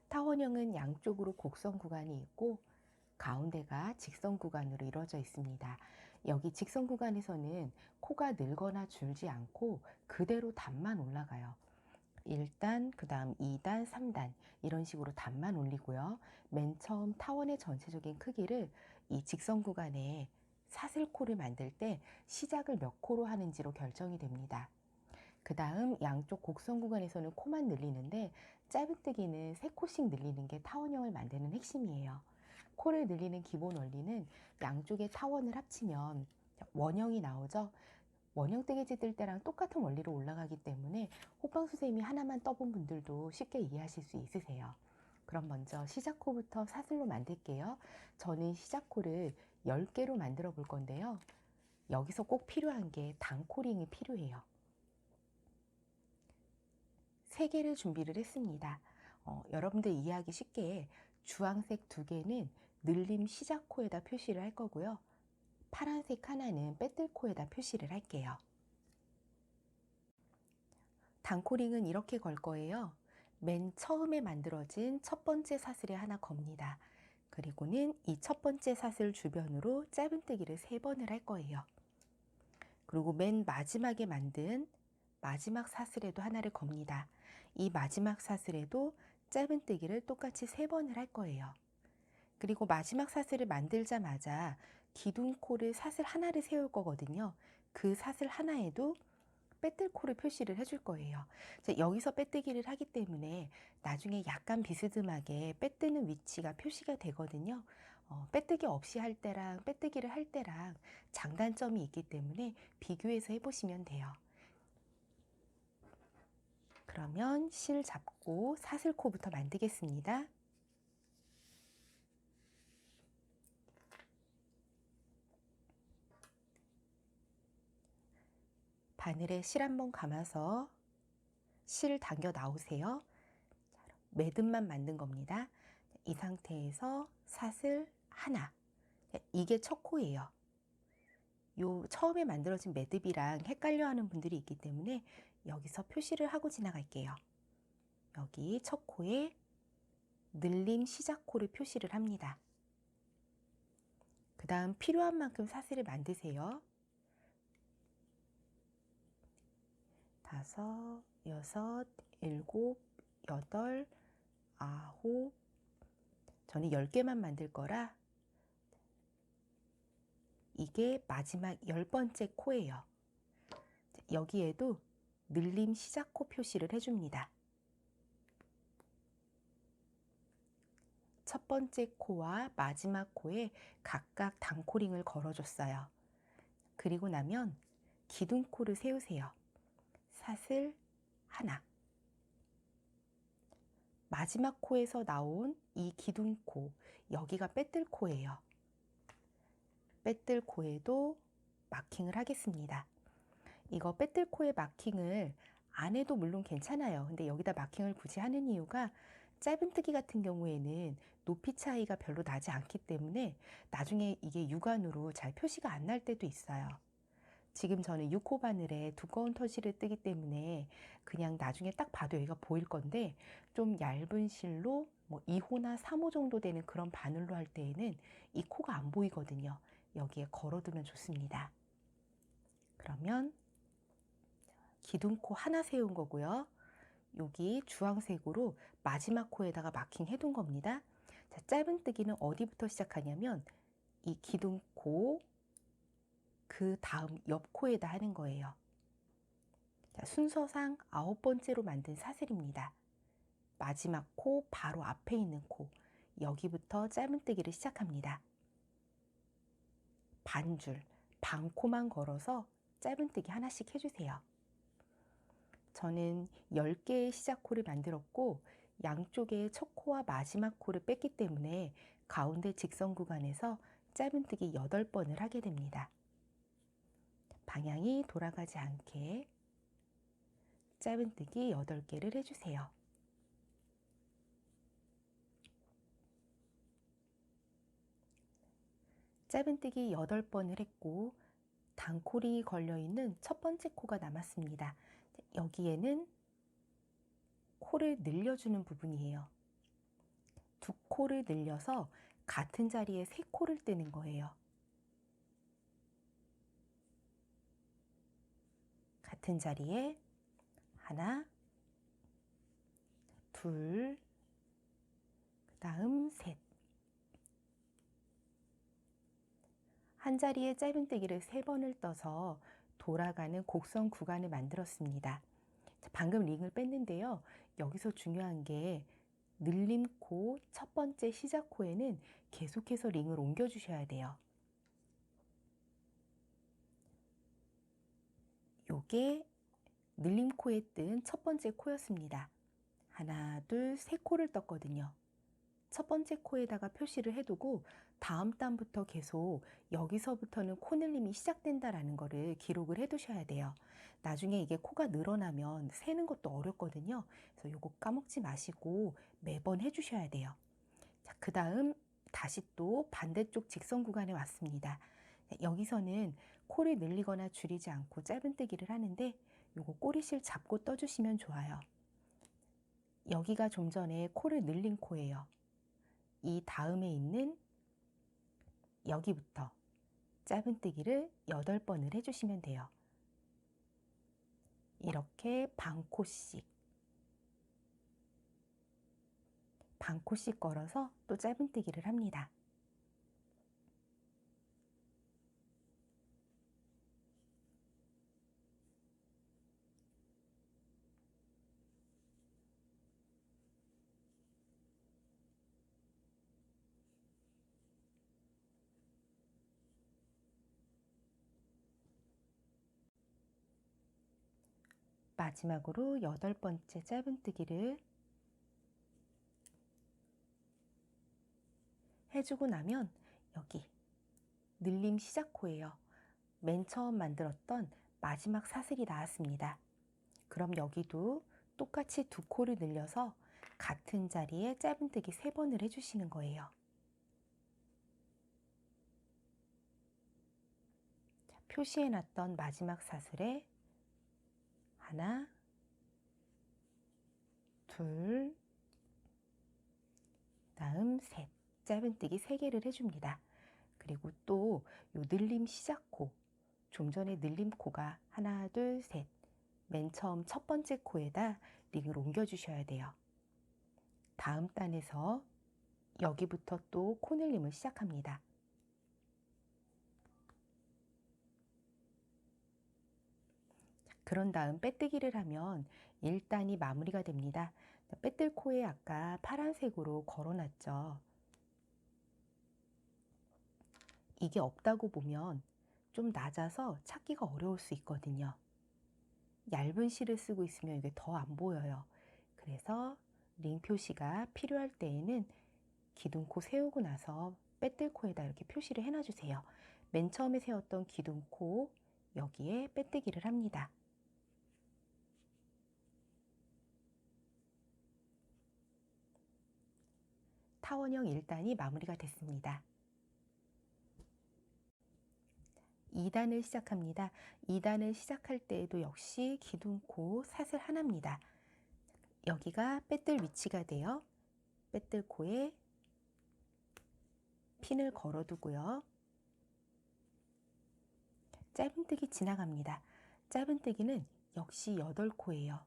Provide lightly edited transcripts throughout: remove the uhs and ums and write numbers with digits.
타원형은 양쪽으로 곡선 구간이 있고 가운데가 직선 구간으로 이루어져 있습니다. 여기 직선 구간에서는 코가 늘거나 줄지 않고 그대로 단만 올라가요. 1단, 그 다음 2단, 3단 이런 식으로 단만 올리고요. 맨 처음 타원의 전체적인 크기를 이 직선 구간에 사슬코를 만들 때 시작을 몇 코로 하는지로 결정이 됩니다. 그 다음 양쪽 곡선 구간에서는 코만 늘리는데 짧은뜨기는 3코씩 늘리는 게 타원형을 만드는 핵심이에요. 코를 늘리는 기본 원리는 양쪽의 타원을 합치면 원형이 나오죠. 원형 뜨개질 뜰 때랑 똑같은 원리로 올라가기 때문에 호빵 선생님이 하나만 떠본 분들도 쉽게 이해하실 수 있으세요. 그럼 먼저 시작코부터 사슬로 만들게요. 저는 시작코를 10개로 만들어 볼 건데요. 여기서 꼭 필요한 게 단코링이 필요해요. 3개를 준비를 했습니다. 여러분들 이해하기 쉽게 주황색 2개는 늘림 시작코에다 표시를 할 거고요. 파란색 하나는 빼뜰코에다 표시를 할게요. 단코링은 이렇게 걸 거예요. 맨 처음에 만들어진 첫 번째 사슬에 하나 겁니다. 그리고는 이 첫 번째 사슬 주변으로 짧은뜨기를 3번을 할 거예요. 그리고 맨 마지막에 만든 마지막 사슬에도 하나를 겁니다. 이 마지막 사슬에도 짧은뜨기를 똑같이 3번을 할 거예요. 그리고 마지막 사슬을 만들자마자 기둥코를 사슬 하나를 세울 거거든요. 그 사슬 하나에도 빼뜰코를 표시를 해줄 거예요. 자, 여기서 빼뜨기를 하기 때문에 나중에 약간 비스듬하게 빼뜨는 위치가 표시가 되거든요. 빼뜨기 없이 할 때랑 빼뜨기를 할 때랑 장단점이 있기 때문에 비교해서 해보시면 돼요. 그러면 실 잡고 사슬코부터 만들겠습니다. 바늘에 실 한번 감아서 실 당겨 나오세요. 매듭만 만든 겁니다. 이 상태에서 사슬 하나. 이게 첫 코예요. 요 처음에 만들어진 매듭이랑 헷갈려 하는 분들이 있기 때문에 여기서 표시를 하고 지나갈게요. 여기 첫 코에 늘림 시작 코를 표시를 합니다. 그 다음 필요한 만큼 사슬을 만드세요. 5, 6, 7, 8, 9. 저는 10개만 만들 거라 이게 마지막 10번째 코예요. 여기에도 늘림 시작 코 표시를 해줍니다. 첫 번째 코와 마지막 코에 각각 단코링을 걸어줬어요. 그리고 나면 기둥코를 세우세요. 사슬 하나. 마지막 코에서 나온 이 기둥코, 여기가 빼뜰코예요. 빼뜰코에도 마킹을 하겠습니다. 이거 빼뜰코에 마킹을 안 해도 물론 괜찮아요. 근데 여기다 마킹을 굳이 하는 이유가 짧은뜨기 같은 경우에는 높이 차이가 별로 나지 않기 때문에 나중에 이게 육안으로 잘 표시가 안 날 때도 있어요. 지금 저는 6호 바늘에 두꺼운 터시를 뜨기 때문에 그냥 나중에 딱 봐도 여기가 보일 건데 좀 얇은 실로 뭐 2호나 3호 정도 되는 그런 바늘로 할 때에는 이 코가 안 보이거든요. 여기에 걸어두면 좋습니다. 그러면 기둥코 하나 세운 거고요. 여기 주황색으로 마지막 코에다가 마킹 해둔 겁니다. 자, 짧은뜨기는 어디부터 시작하냐면 이 기둥코 그 다음 옆 코에다 하는 거예요. 자, 순서상 9번째로 만든 사슬입니다. 마지막 코 바로 앞에 있는 코, 여기부터 짧은뜨기를 시작합니다. 반줄, 반코만 걸어서 짧은뜨기 하나씩 해주세요. 저는 10개의 시작코를 만들었고 양쪽에 첫 코와 마지막 코를 뺐기 때문에 가운데 직선 구간에서 짧은뜨기 8번을 하게 됩니다. 방향이 돌아가지 않게 짧은뜨기 8개를 해주세요. 짧은뜨기 8번을 했고 단콜이 걸려있는 첫 번째 코가 남았습니다. 여기에는 코를 늘려주는 부분이에요. 두 코를 늘려서 같은 자리에 세 코를 뜨는 거예요. 같은 자리에 하나, 둘, 그다음 셋. 한 자리에 짧은뜨기를 3번을 떠서 돌아가는 곡선 구간을 만들었습니다. 방금 링을 뺐는데요. 여기서 중요한 게 늘림코 첫 번째 시작코에는 계속해서 링을 옮겨 주셔야 돼요. 요게 늘림코에 뜬 첫 번째 코였습니다. 하나, 둘, 세 코를 떴거든요. 첫 번째 코에다가 표시를 해두고 다음 단부터 계속 여기서부터는 코늘림이 시작된다라는 거를 기록을 해두셔야 돼요. 나중에 이게 코가 늘어나면 세는 것도 어렵거든요. 그래서 요거 까먹지 마시고 매번 해주셔야 돼요. 자, 그 다음 다시 또 반대쪽 직선 구간에 왔습니다. 여기서는 코를 늘리거나 줄이지 않고 짧은뜨기를 하는데 요거 꼬리실 잡고 떠주시면 좋아요. 여기가 좀 전에 코를 늘린 코예요. 이 다음에 있는 여기부터 짧은뜨기를 8번을 해주시면 돼요. 이렇게 반코씩 걸어서 또 짧은뜨기를 합니다. 마지막으로 8번째 짧은뜨기를 해주고 나면 여기 늘림 시작코예요. 맨 처음 만들었던 마지막 사슬이 나왔습니다. 그럼 여기도 똑같이 두 코를 늘려서 같은 자리에 짧은뜨기 3번을 해주시는 거예요. 자, 표시해놨던 마지막 사슬에 하나, 둘, 다음 셋. 짧은뜨기 3개를 해줍니다. 그리고 또 요 늘림 시작코, 좀 전에 늘림 코가 하나, 둘, 셋. 맨 처음 첫 번째 코에다 링을 옮겨 주셔야 돼요. 다음 단에서 여기부터 또 코늘림을 시작합니다. 그런 다음 빼뜨기를 하면 1단이 마무리가 됩니다. 빼뜰 코에 아까 파란색으로 걸어놨죠. 이게 없다고 보면 좀 낮아서 찾기가 어려울 수 있거든요. 얇은 실을 쓰고 있으면 이게 더 안 보여요. 그래서 링 표시가 필요할 때에는 기둥코 세우고 나서 빼뜰코에다 이렇게 표시를 해놔주세요. 맨 처음에 세웠던 기둥코 여기에 빼뜨기를 합니다. 타원형 1단이 마무리가 됐습니다. 2단을 시작합니다. 2단을 시작할 때에도 역시 기둥코 사슬 하나입니다. 여기가 빼뜰 위치가 돼요. 빼뜰코에 핀을 걸어두고요. 짧은뜨기 지나갑니다. 짧은뜨기는 역시 8코예요.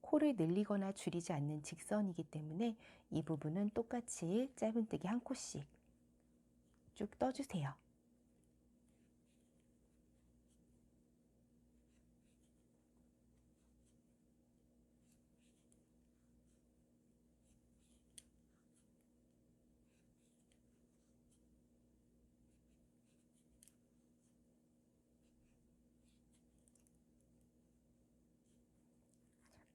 코를 늘리거나 줄이지 않는 직선이기 때문에 이 부분은 똑같이 짧은뜨기 한 코씩 쭉 떠주세요.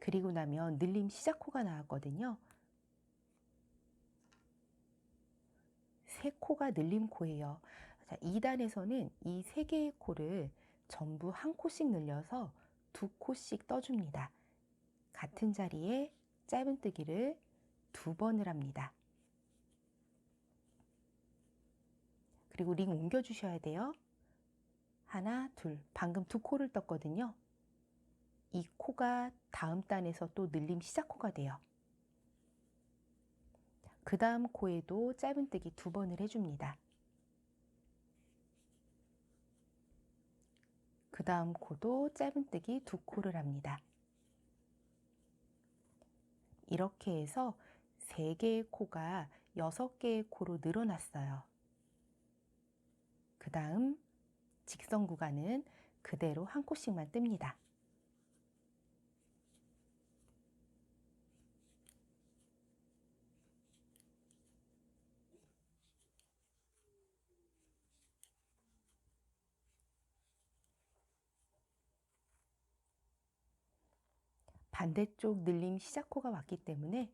그리고 나면 늘림 시작코가 나왔거든요. 3코가 늘림코예요. 자, 2단에서는 이 3개의 코를 전부 한 코씩 늘려서 2코씩 떠줍니다. 같은 자리에 짧은뜨기를 2번을 합니다. 그리고 링 옮겨 주셔야 돼요. 하나, 둘. 방금 두 코를 떴거든요. 이 코가 다음 단에서 또 늘림 시작 코가 돼요. 그 다음 코에도 짧은뜨기 두 번을 해줍니다. 그 다음 코도 짧은뜨기 두 코를 합니다. 이렇게 해서 3개의 코가 6개의 코로 늘어났어요. 그 다음 직선 구간은 그대로 한 코씩만 뜹니다. 반대쪽 늘림 시작 코가 왔기 때문에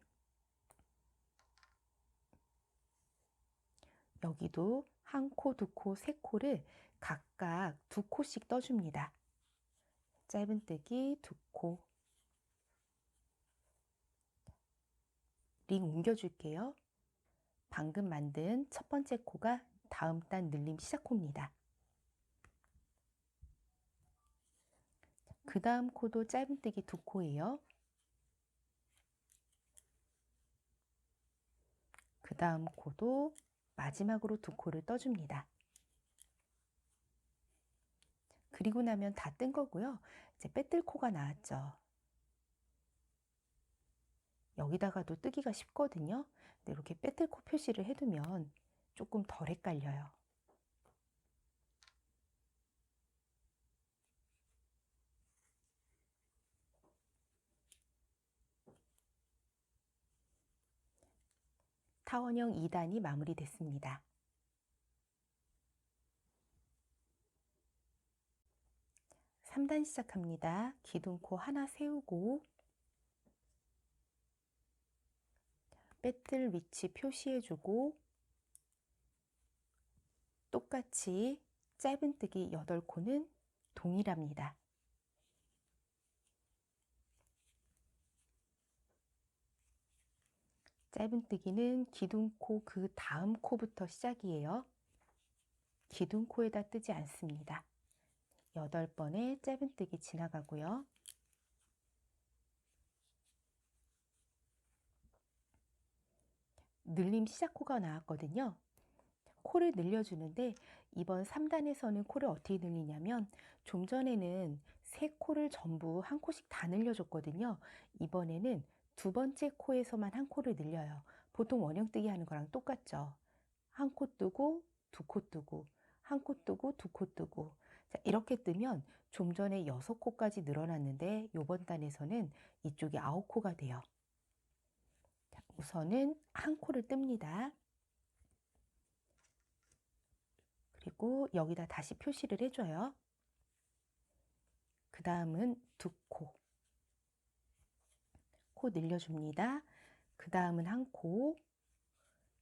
여기도 한 코, 두 코, 세 코를 각각 두 코씩 떠줍니다. 짧은뜨기 두 코, 링 옮겨줄게요. 방금 만든 첫 번째 코가 다음 단 늘림 시작 코입니다. 그 다음 코도 짧은뜨기 두 코예요. 그 다음 코도 마지막으로 두 코를 떠줍니다. 그리고 나면 다 뜬 거고요. 이제 빼뜰 코가 나왔죠. 여기다가도 뜨기가 쉽거든요. 근데 이렇게 빼뜰 코 표시를 해두면 조금 덜 헷갈려요. 타원형 2단이 마무리됐습니다. 3단 시작합니다. 기둥코 하나 세우고 빼뜰 위치 표시해주고 똑같이 짧은뜨기 8코는 동일합니다. 짧은뜨기는 기둥코 그 다음 코부터 시작이에요. 기둥코에다 뜨지 않습니다. 8번의 짧은뜨기 지나가고요. 늘림 시작 코가 나왔거든요. 코를 늘려주는데 이번 3단에서는 코를 어떻게 늘리냐면 좀 전에는 3코를 전부 한 코씩 다 늘려줬거든요. 이번에는 두 번째 코에서만 한 코를 늘려요. 보통 원형뜨기 하는 거랑 똑같죠. 한 코 뜨고 두 코 뜨고 한 코 뜨고 두 코 뜨고 자, 이렇게 뜨면 좀 전에 6코까지 늘어났는데 이번 단에서는 이쪽이 9코가 돼요. 자, 우선은 한 코를 뜹니다. 그리고 여기다 다시 표시를 해줘요. 그 다음은 두 코. 코 늘려줍니다. 그 다음은 한 코.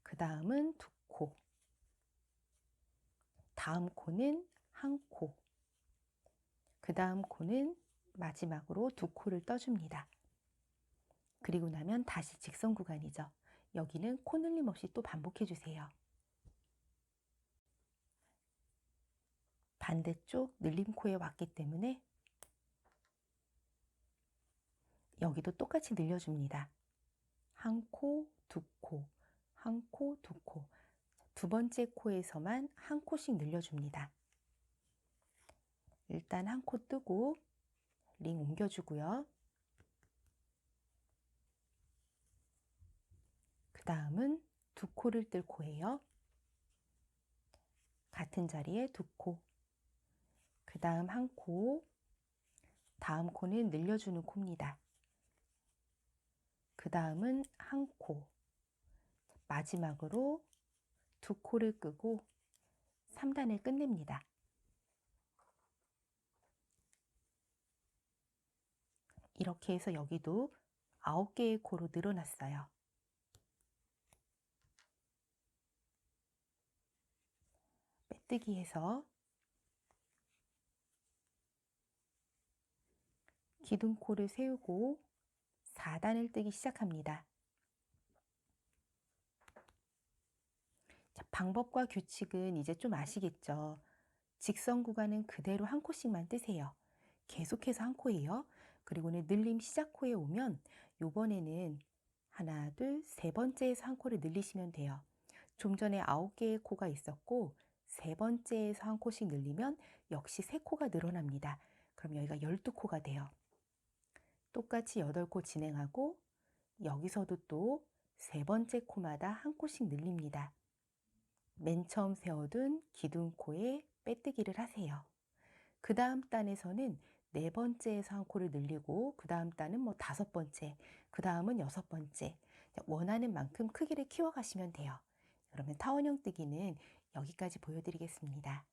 그 다음은 두 코. 다음 코는 한 코. 그 다음 코는 마지막으로 두 코를 떠줍니다. 그리고 나면 다시 직선 구간이죠. 여기는 코 늘림 없이 또 반복해 주세요. 반대쪽 늘림코에 왔기 때문에 여기도 똑같이 늘려줍니다. 한 코, 두 코, 한 코, 두 코. 두 번째 코에서만 한 코씩 늘려줍니다. 일단 한 코 뜨고 링 옮겨주고요. 그 다음은 두 코를 뜰 코예요. 같은 자리에 두 코. 그 다음 한 코. 다음 코는 늘려주는 코입니다. 그 다음은 한 코. 마지막으로 두 코를 끄고 3단을 끝냅니다. 이렇게 해서 여기도 9개의 코로 늘어났어요. 빼뜨기 해서 기둥코를 세우고 4단을 뜨기 시작합니다. 자, 방법과 규칙은 이제 좀 아시겠죠? 직선 구간은 그대로 한 코씩만 뜨세요. 계속해서 한 코예요. 그리고는 늘림 시작 코에 오면 요번에는 하나, 둘, 세 번째에서 한 코를 늘리시면 돼요. 좀 전에 9개의 코가 있었고 세 번째에서 한 코씩 늘리면 역시 세 코가 늘어납니다. 그럼 여기가 12코가 돼요. 똑같이 8코 진행하고 여기서도 또 세 번째 코마다 한 코씩 늘립니다. 맨 처음 세워둔 기둥코에 빼뜨기를 하세요. 그 다음 단에서는 네 번째에서 한 코를 늘리고 그 다음 단은 뭐 다섯 번째, 그 다음은 여섯 번째 원하는 만큼 크기를 키워가시면 돼요. 그러면 타원형 뜨기는 여기까지 보여드리겠습니다.